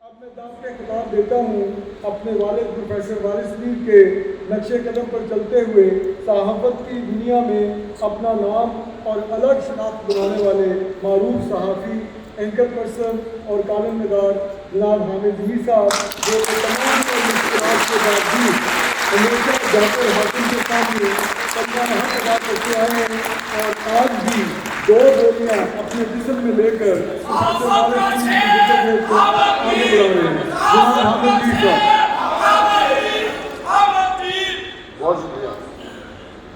اب میں دعوت کے خطاب دیتا ہوں اپنے والد پروفیسر وارث میر کے نقش قدم پر چلتے ہوئے صحافت کی دنیا میں اپنا نام اور الگ شناخت بنانے والے معروف صحافی، اینکر پرسن اور کالم نگار جناب حامد میر صاحب، جو تمام مشکلات کے باوجود ہمیشہ ڈاکٹر حاتم کے سامنے اپنا حق ادا کرتے آئے ہیں اور آج بھی دو گولیاں اپنے جسم میں لے کر پروفیسر وارث میر کی جدوجہد کو آگے بڑھا رہے ہیں۔ جناب حامد میر صاحب۔ بہت شکریہ۔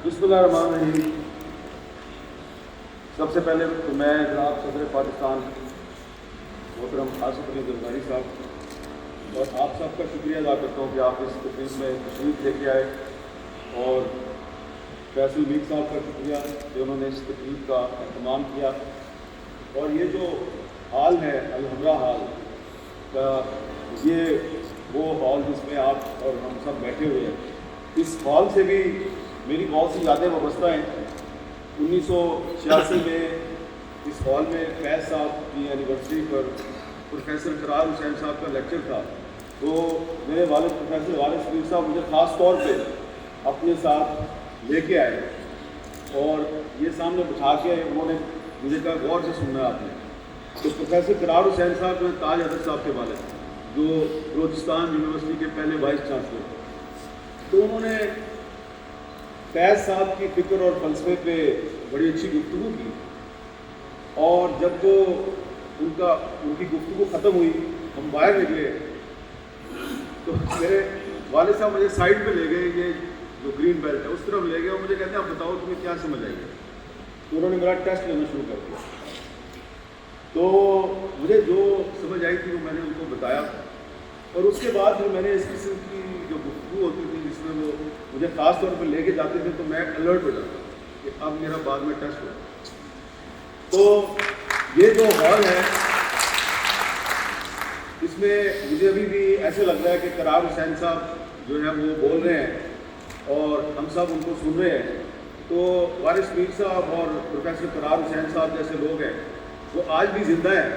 بسم اللہ الرحمن الرحیم۔ سب سے پہلے تو میں جناب صدر پاکستان محترم آصف علی زرداری صاحب اور آپ سب کا شکریہ ادا کرتا ہوں کہ آپ اس تقریب میں تشریف لے کے آئے، اور فیصل میر صاحب کا شکریہ کہ انہوں نے اس تقریب کا اہتمام کیا۔ اور یہ جو ہال ہے الحمرا ہال کا، یہ وہ ہال جس میں آپ اور ہم سب بیٹھے ہوئے ہیں، اس ہال سے بھی میری بہت سی یادیں وابستہ ہیں۔ 1986 میں اس ہال میں فیض صاحب کی اینیورسری پر پروفیسر قرار حسین صاحب کا لیکچر تھا، تو میرے والد پروفیسر وارث میر صاحب مجھے خاص طور پہ اپنے ساتھ لے کے آئے اور یہ سامنے بٹھا کے انہوں نے مجھے کہا غور سے سننا آپ نے۔ تو پروفیسر قرار حسین صاحب جو تاج حضرت صاحب کے والد، جو بلوچستان یونیورسٹی کے پہلے وائس چانسلر، تو انہوں نے فیض صاحب کی فکر اور فلسفے پہ بڑی اچھی گفتگو کی، اور جب وہ ان کی گفتگو ختم ہوئی، ہم باہر نکلے تو میرے والد صاحب مجھے سائڈ پہ لے گئے، یہ جو گرین بیلٹ ہے اس طرف لے گئے، اور مجھے کہتے ہیں آپ بتاؤ تمہیں کیا سمجھ آئی ہے۔ تو انہوں نے میرا ٹیسٹ لینا شروع کر دیا، تو مجھے جو سمجھ آئی تھی وہ میں نے ان کو بتایا، اور اس کے بعد پھر میں نے اس قسم کی جو گفتگو ہوتی تھی جس میں وہ مجھے خاص طور پر لے کے جاتے تھے، تو میں الرٹ ہو جاتا کہ اب میرا بعد میں ٹیسٹ ہوا۔ تو یہ جو ہال ہے اس میں مجھے ابھی بھی ایسے لگ رہا ہے کہ قرار حسین صاحب جو ہے وہ بول رہے ہیں اور ہم سب ان کو سن رہے ہیں۔ تو وارث میر صاحب اور پروفیسر قرار حسین صاحب جیسے لوگ ہیں وہ آج بھی زندہ ہیں،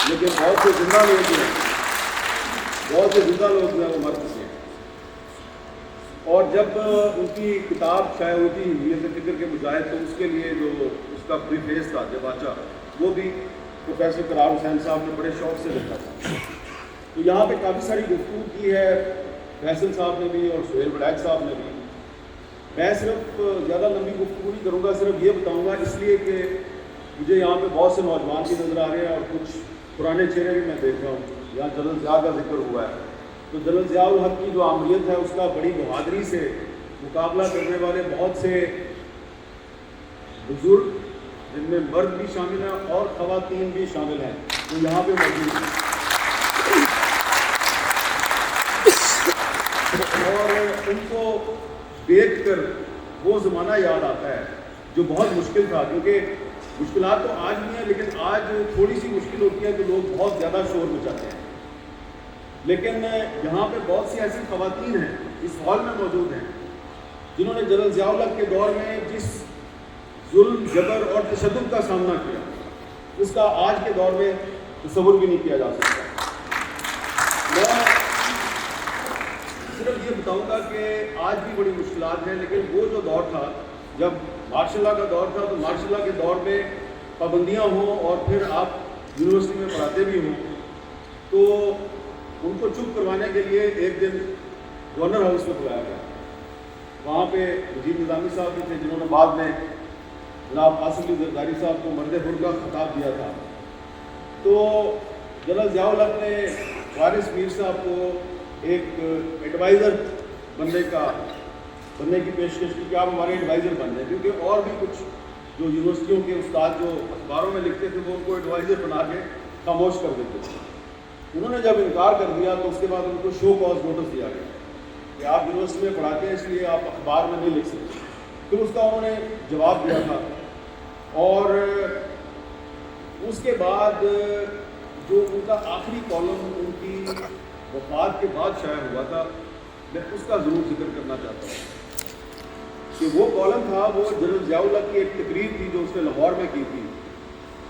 لیکن بہت سے زندہ لوگ جو ہیں وہ مر چکے ہیں۔ اور جب ان کی کتاب شائع ہوئی تھی ہندیت فکر کے مجاہد، تو اس کے لیے جو اس کا پریفیس تھا جباچہ، وہ بھی پروفیسر قرار حسین صاحب نے بڑے شوق سے لکھا تھا۔ تو یہاں پہ کافی ساری گفتگو کی ہے فیصل صاحب نے بھی اور سہیل وڑیچ صاحب نے بھی۔ میں صرف زیادہ لمبی گفتگو نہیں کروں گا، صرف یہ بتاؤں گا اس لیے کہ مجھے یہاں پہ بہت سے نوجوان بھی نظر آ رہے ہیں اور کچھ پرانے چہرے بھی میں دیکھ رہا ہوں۔ یہاں جنرل ضیاء کا ذکر ہوا ہے، تو جنرل ضیاء الحق کی جو آمریت ہے اس کا بڑی بہادری سے مقابلہ کرنے والے بہت سے بزرگ، جن میں مرد بھی شامل ہیں اور خواتین بھی شامل ہیں، جو یہاں پہ موجود ہیں۔ اور ان کو دیکھ کر وہ زمانہ یاد آتا ہے جو بہت مشکل تھا، کیونکہ مشکلات تو آج بھی ہیں، لیکن آج تھوڑی سی مشکل ہوتی ہے کہ لوگ بہت زیادہ شور مچاتے ہیں، لیکن یہاں پہ بہت سی ایسی خواتین ہیں اس ہال میں موجود ہیں جنہوں نے جنرل ضیاء الحق کے دور میں جس ظلم، جبر اور تشدد کا سامنا کیا اس کا آج کے دور میں تصور بھی نہیں کیا جا سکتا۔ میں صرف یہ بتاؤں گا کہ آج بھی بڑی مشکلات ہیں، لیکن وہ جو دور تھا جب مارشل لا کا دور تھا، تو مارشل لا کے دور میں پابندیاں ہوں اور پھر آپ یونیورسٹی میں پڑھاتے بھی ہوں، تو ان کو چپ کروانے کے لیے ایک دن گورنر ہاؤس میں بلایا گیا۔ وہاں پہ وزیر نظامی صاحب بھی تھے، جنہوں نے بعد میں جناب آصف علی زرداری صاحب کو مرد حر کا خطاب دیا تھا۔ تو جنرل ضیاء الحق نے وارث میر صاحب کو ایک ایڈوائزر بننے کی پیشکش کی کہ آپ ہمارے ایڈوائزر بن جائیں، کیونکہ اور بھی کچھ جو یونیورسٹیوں کے استاد جو اخباروں میں لکھتے تھے وہ ان کو ایڈوائزر بنا کے خاموش کر دیتے تھے۔ انہوں نے جب انکار کر دیا تو اس کے بعد ان کو شو کاز نوٹس دیا گیا کہ آپ یونیورسٹی میں پڑھاتے ہیں، اس لیے آپ اخبار میں نہیں لکھ سکتے۔ پھر اس کا انہوں نے جواب دیا تھا، اور اس کے بعد جو ان کا آخری کالم ان کی وفات کے بعد شائع ہوا تھا، میں اس کا ضرور ذکر کرنا چاہتا ہوں کہ وہ کالم تھا، وہ جنرل ضیاء الحق کی ایک تقریر تھی جو اس نے لاہور میں کی تھی،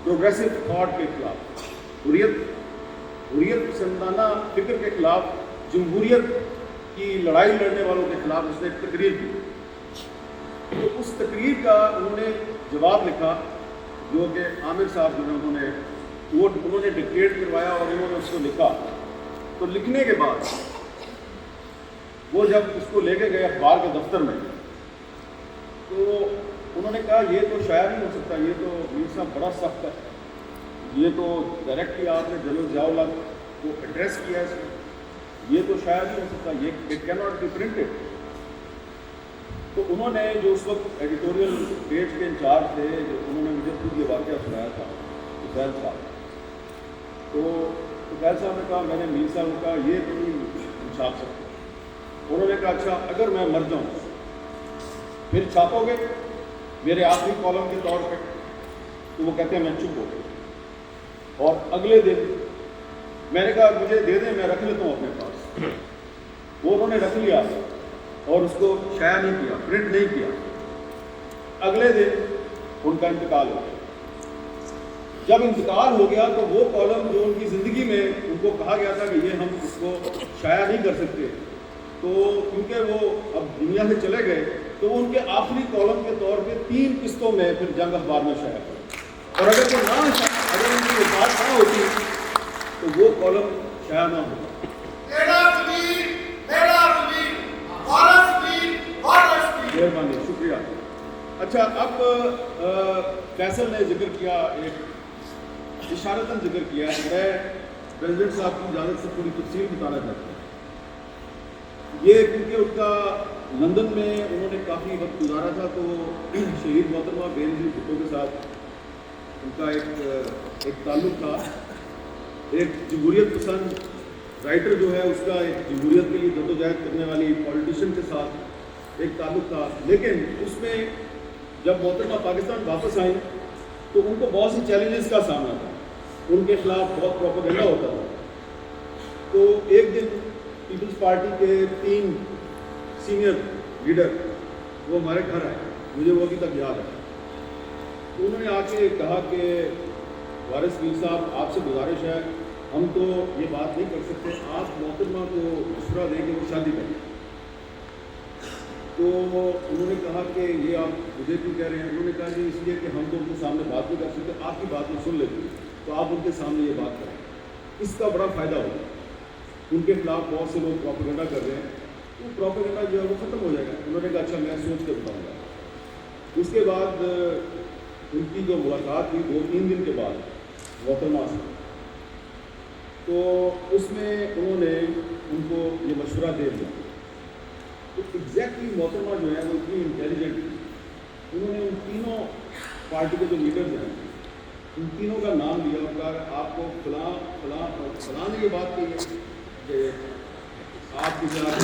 پروگریسو تھاٹ کے خلاف، حریت حریت پسندانہ فکر کے خلاف، جمہوریت کی لڑائی لڑنے والوں کے خلاف اس نے ایک تقریر کی. تو اس تقریر کا انہوں نے جواب لکھا، جو کہ عامر صاحب جو ہے انہوں نے ڈکٹیٹ کروایا اور انہوں نے اس کو لکھا. تو لکھنے کے بعد وہ جب اس کو لے کے گئے اخبار کے دفتر میں، تو انہوں نے کہا یہ تو شائع نہیں ہو سکتا، یہ تو میر صاحب بڑا سخت ہے، یہ تو ڈائریکٹلی آپ نے جنرل ضیاء الحق کو ایڈریس کیا ہے، اس میں یہ تو شائع نہیں ہو سکتا، یہ it can not be printed. تو انہوں نے جو اس وقت ایڈیٹوریل پیج کے انچارج تھے، انہوں نے مجھے خود یہ واقعہ سنایا تھا، طفیل صاحب. تو طفیل صاحب نے کہا، میں نے میر صاحب کو کہا یہ تو نہیں چھاپ سکتے. انہوں نے کہا اچھا اگر میں مر جاؤں پھر چھاپو گے میرے آخری کالم کے طور پہ؟ تو وہ کہتے ہیں میں چپ ہو گیا. اور اگلے دن میں نے کہا مجھے دے دیں، میں رکھ لیتا ہوں اپنے پاس. وہ انہوں نے رکھ لیا اور اس کو شائع نہیں کیا، پرنٹ نہیں کیا. اگلے دن ان کا انتقال ہو گیا. جب انتقال ہو گیا تو وہ کالم جو ان کی زندگی میں ان کو کہا گیا تھا کہ یہ ہم اس کو شائع نہیں کر سکتے، تو کیونکہ وہ اب دنیا سے چلے گئے تو وہ ان کے آخری کالم کے طور پہ 3 قسطوں میں پھر جنگ اخبار میں شائع ہوئے. اور اگر ان کی وفات نہ ہوتی تو وہ کالم شائع نہ ہوتا. مہربانی، شکریہ. اچھا، اب فیصل نے ذکر کیا، ایک اشارتاً ذکر کیا، میں پریزیڈنٹ صاحب کی اجازت سے پوری تفصیل بتانا چاہتا ہوں. یہ کیونکہ ان کا لندن میں انہوں نے کافی وقت گزارا تھا، تو شہید محترمہ بینظیر بھٹو کے ساتھ ان کا ایک تعلق تھا. ایک جمہوریت پسند رائٹر جو ہے اس کا ایک جمہوریت کے لیے جدوجہد کرنے والی پولیٹیشین کے ساتھ ایک تعلق تھا. لیکن اس میں جب محترمہ پاکستان واپس آئیں تو ان کو بہت سی چیلنجز کا سامنا تھا، ان کے خلاف بہت پروپیگنڈا ہوتا تھا. تو ایک دن پیپلز پارٹی کے 3 سینئر لیڈر وہ ہمارے گھر آئے، مجھے وہ ابھی تک یاد ہے. تو انہوں نے آ کے کہا کہ وارث میر صاحب، آپ سے گزارش ہے، ہم تو یہ بات نہیں کر سکتے، آپ محترمہ کو مشورہ دیں کہ وہ شادی کریں. تو انہوں نے کہا کہ یہ آپ مجھے کیوں کہہ رہے ہیں؟ انہوں نے کہا کہ اس لیے کہ ہم تو ان کے سامنے بات نہیں کر سکتے، آپ کی بات میں سن لیتے ہیں، تو آپ ان کے سامنے یہ بات کریں، اس کا بڑا فائدہ ہوگا. ان کے خلاف بہت سے لوگ پروپیگنڈا کر رہے ہیں، وہ پروپیگنڈا جو ہے وہ ختم ہو جائے گا. انہوں نے کہا اچھا میں سوچ کے بتاؤں گا. اس کے بعد ان کی جو ملاقات ہوئی 2-3 دن کے بعد محترمہ سے، تو اس میں انہوں نے ان کو یہ مشورہ دے دیا. تو ایگزیکٹلی محترمہ جو ہے وہ اتنی انٹیلیجنٹ تھی، انہوں نے ان تینوں پارٹی کے جو لیڈرز ہیں ان تینوں کا نام لیا اور کہا آپ کو فلاں فلاں فلاں نے یہ بات کہی ہے کہ آپ کی بات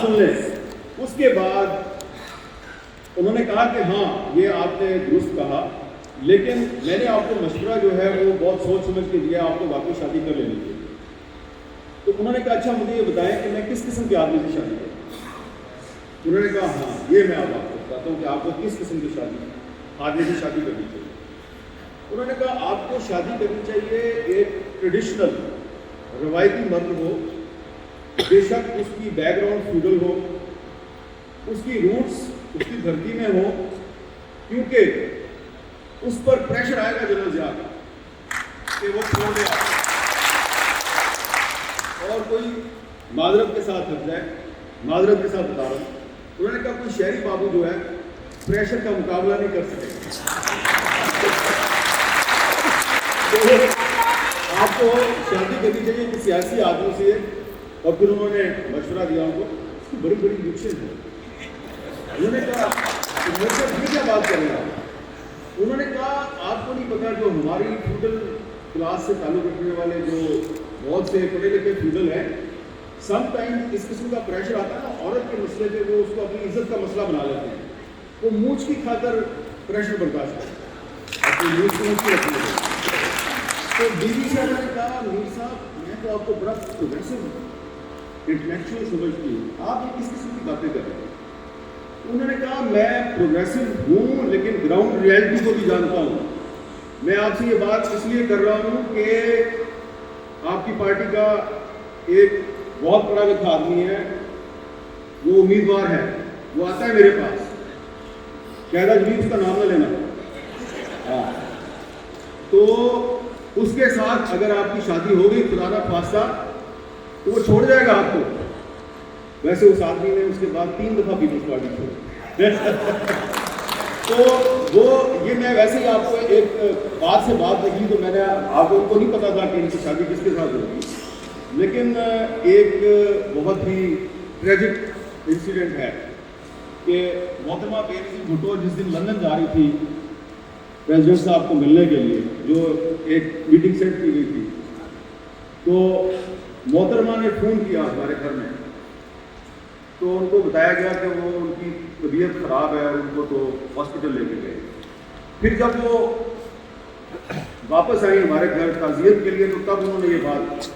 سن لیں. اس کے بعد انہوں نے کہا کہ ہاں یہ آپ نے درست کہا، لیکن میں نے آپ کو مشورہ جو ہے وہ بہت سوچ سمجھ کے دیا، آپ کو واقعی شادی کر لینی چاہیے. تو انہوں نے کہا اچھا مجھے یہ بتائیں کہ میں کس قسم کے آدمی سے شادی کروں. انہوں نے کہا ہاں یہ میں آپ کو بتاتا ہوں کہ آپ کو کس قسم کی آدمی سے شادی کرنی چاہیے. انہوں نے کہا آپ کو شادی کرنی چاہیے ایک ٹریڈیشنل روایتی مرد ہو، بے شک اس کی بیک گراؤنڈ فیوڈل ہو، اس کی روٹس اس کی دھرتی میں ہو، کیونکہ اس پر پریشر آئے گا جنرل ضیاء کا کہ وہ چھوڑ دے اور کوئی معذرت کے ساتھ ہٹ جائے. معذرت کے ساتھ بتا رہا ہوں، انہوں نے کہا کوئی شہری بابو جو ہے پریشر کا مقابلہ نہیں کر سکے. تو آپ کو شادی کرنی چاہیے کہ سیاسی آدمی سے. اور پھر انہوں نے مشورہ دیا ان کو، اس کی بڑی بڑی لکشن ہے. انہوں نے کہا کیا بات کر رہے ہیں؟ انہوں نے کہا آپ کو نہیں پتا جو ہماری فیوڈل کلاس سے تعلق رکھنے والے جو بہت سے پڑھے لکھے فیوڈل ہیں، سم ٹائم اس قسم کا پریشر آتا ہے نا عورت کے مسئلے پہ، وہ اس کو اپنی عزت کا مسئلہ بنا لیتے ہیں. وہ مونچھ کی خاطر پریشر برداشت کرتے ہیں، اپنی مونچھ کی رکھنے کے. تو بی بی صاحب نے کہا میر صاحب میں تو آپ کو بڑا پروگریسو انٹلیکچوئل سمجھتی ہوں، آپ یہ کس قسم کی باتیں کر رہے ہیں؟ انہوں نے کہا میں پروگریسو ہوں لیکن گراؤنڈ ریئلٹی کو بھی جانتا ہوں. میں آپ سے یہ بات اس لیے کر رہا ہوں کہ آپ کی پارٹی کا ایک بہت بڑا لکھا آدمی ہے, وہ امیدوار ہے, وہ آتا ہے میرے پاس. شاید اجمیت اس کا نام نہ لینا. ہاں, تو اس کے ساتھ اگر آپ کی شادی ہو گئی خدا نہ خواستہ تو وہ چھوڑ جائے گا آپ کو. ویسے اس آدمی نے اس کے بعد 3 دفعہ پیپلز پارٹی چھوڑی. تو وہ یہ میں ویسے ہی آپ کو ایک بات سے بات لگی تو میں نے آپ کو نہیں پتا تھا کہ ان کی شادی کس کے ساتھ ہوگی, لیکن ایک بہت ہی ٹریجک انسیڈنٹ ہے کہ محترمہ بے نظیر بھٹو جس دن لندن جا رہی تھی پریزیڈنٹ صاحب کو ملنے کے لیے, جو ایک میٹنگ سیٹ کی گئی تھی, تو محترمہ نے فون کیا ہمارے گھر میں. تو ان کو بتایا گیا کہ وہ ان کی طبیعت خراب ہے, ان کو تو ہاسپٹل لے کے گئے. پھر جب وہ واپس آئی ہمارے گھر تعزیت کے لیے تو تب انہوں نے یہ بات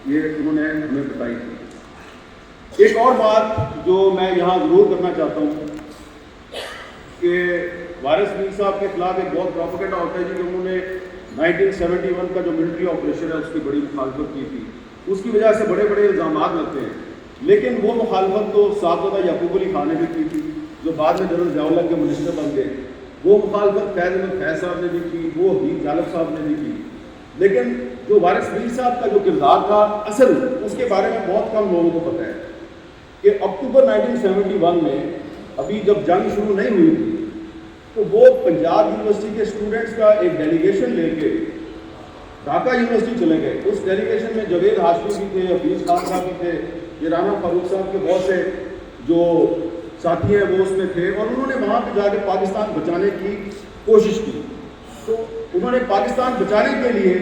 انہوں نے ہمیں بتائی تھی. ایک اور بات جو میں یہاں ضرور کرنا چاہتا ہوں کہ وارث میر صاحب کے خلاف ایک بہت پروپیگنڈا ہوتا ہے جی کہ انہوں نے 1971 کا جو ملٹری آپریشن ہے اس کی بڑی مخالفت کی تھی. اس کی وجہ سے بڑے بڑے الزامات لگتے ہیں, لیکن وہ مخالفت تو صاحبزادہ یعقوب علی خان نے بھی کی تھی جو بعد میں جنرل ضیاء اللہ کے منسٹر بن گئے. وہ مخالفت فیض احمد فیض صاحب نے بھی کی, وہ حبیب جالب صاحب نے بھی کی. لیکن جو وارث میر صاحب کا جو کردار تھا اصل, اس کے بارے میں بہت کم لوگوں کو پتہ ہے کہ اکتوبر 1971 میں ابھی جب جنگ شروع نہیں ہوئی تھی تو وہ پنجاب یونیورسٹی کے اسٹوڈنٹس کا ایک ڈیلیگیشن لے کے ڈھاکہ یونیورسٹی چلے گئے. اس ڈیلیگیشن میں جاوید ہاشمی بھی تھے, حفیظ خان صاحب بھی تھے, یہ رانا فاروق صاحب کے بہت سے جو ساتھی ہیں وہ اس میں تھے, اور انہوں نے وہاں پہ جا کے پاکستان بچانے کی کوشش کی. تو انہوں نے پاکستان بچانے کے لیے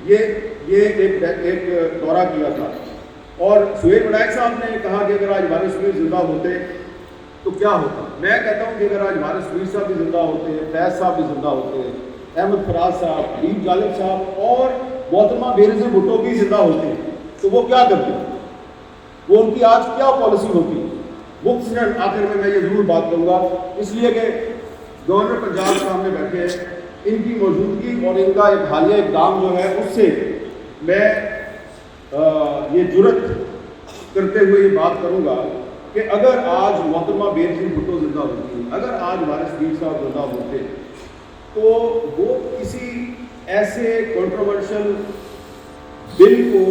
یہ ایک دورہ کیا تھا. اور سہیل وڑائک صاحب نے کہا کہ اگر آج وارث میر زندہ ہوتے تو کیا ہوتا. میں کہتا ہوں کہ اگر آج وارث میر صاحب بھی زندہ ہوتے, فیض صاحب بھی زندہ ہوتے, احمد فراز صاحب, حبیب جالب صاحب اور محترمہ بے نظیر بھٹو بھی زندہ ہوتے تو وہ کیا کرتے, وہ ان کی آج کیا پالیسی ہوتی. مختصراً آخر میں یہ ضرور بات کروں گا, اس لیے کہ گورنر پنجاب سامنے بیٹھے ہیں, ان کی موجودگی اور ان کا ایک حالیہ اقدام جو ہے اس سے میں یہ جرت کرتے ہوئے یہ بات کروں گا کہ اگر آج محترمہ بے نظیر بھٹو زندہ ہوتی, اگر آج وارث میر صاحب زندہ ہوتے تو وہ کسی ایسے کنٹروورشل بل کو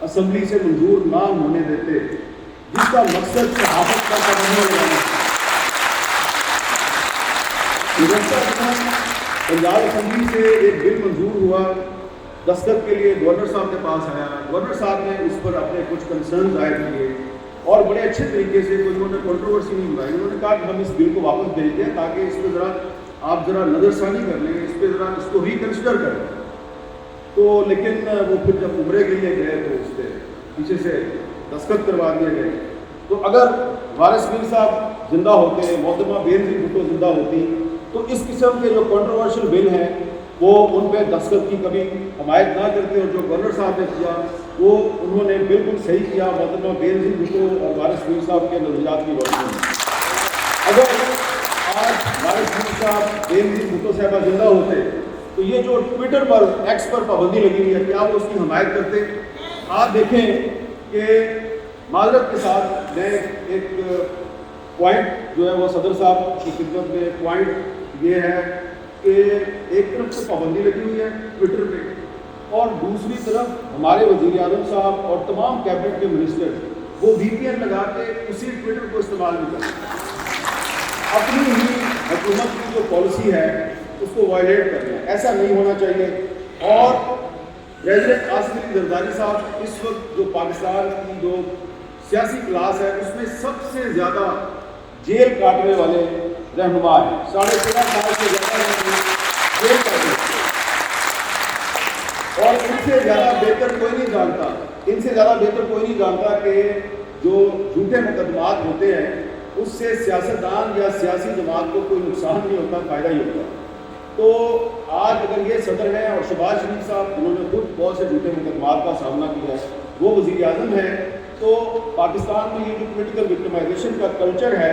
اسمبلی سے منظور نہ ہونے دیتے جس کا مقصد صحافت کا نہیں ہونا. پنجاب اسمبلی سے ایک بل منظور ہوا, دستخط کے لیے گورنر صاحب کے پاس آیا. گورنر صاحب نے اس پر اپنے کچھ کنسرن ظاہر کیے اور بڑے اچھے طریقے سے, کوئی انہوں نے کنٹروورسی نہیں بنائی. انہوں نے کہا کہ ہم اس بل کو واپس بھیج دیں تاکہ اس پہ ذرا آپ نظر ثانی کر لیں, اس پہ ذرا اس کو ریکنسیڈر کریں. تو لیکن وہ پھر جب عمرے کے لیے گئے تو اس پہ پیچھے سے دستخط کروا دیے گئے. تو اگر وارث میر صاحب زندہ ہوتے, محترمہ بے نظیر بھٹو زندہ ہوتی, تو اس قسم کے جو کنٹروورشل بل ہیں وہ ان پہ دستخط کی کبھی حمایت نہ کرتے. اور جو گورنر صاحب نے کیا وہ انہوں نے بالکل صحیح کیا. محترمہ بے نظیر بھٹو اور وارث میر صاحب کے نظریات کی روشنی میں اگر آج وارث میر صاحب بے نظیر بھٹو صاحبہ زندہ ہوتے تو یہ جو ٹویٹر پر ایکس پر پابندی لگی ہوئی ہے کیا وہ اس کی حمایت کرتے؟ آپ دیکھیں کہ معذرت کے ساتھ میں ایک پوائنٹ جو ہے وہ صدر صاحب کی خدمت میں پوائنٹ یہ ہے کہ ایک طرف تو پابندی لگی ہوئی ہے ٹویٹر پہ, اور دوسری طرف ہمارے وزیر اعظم صاحب اور تمام کیبنٹ کے منسٹر وہ وی پی این لگا کے اسی ٹویٹر کو استعمال نہیں کرتے. اپنی ہی حکومت کی جو پالیسی ہے اس کو وائلیٹ کر رہے ہیں. ایسا نہیں ہونا چاہیے. اور پریزیڈنٹ آصف علی زرداری صاحب اس وقت جو پاکستان کی جو سیاسی کلاس ہے اس میں سب سے زیادہ جیل کاٹنے والے رہنما ہیں. 13.5 سال سے زیادہ جیل کاٹے, اور ان سے زیادہ بہتر کوئی نہیں جانتا, ان سے زیادہ بہتر کوئی نہیں جانتا کہ جو جھوٹے مقدمات ہوتے ہیں اس سے سیاستدان یا سیاسی جماعت کو کوئی نقصان نہیں ہوتا, فائدہ ہی ہوتا. تو آج اگر یہ صدر ہیں اور شہباز شریف صاحب انہوں نے خود بہت سے جھوٹے مقدمات کا سامنا کیا ہے, وہ وزیر اعظم ہے, تو پاکستان میں یہ جو پولیٹیکل وکٹمائزیشن کا کلچر ہے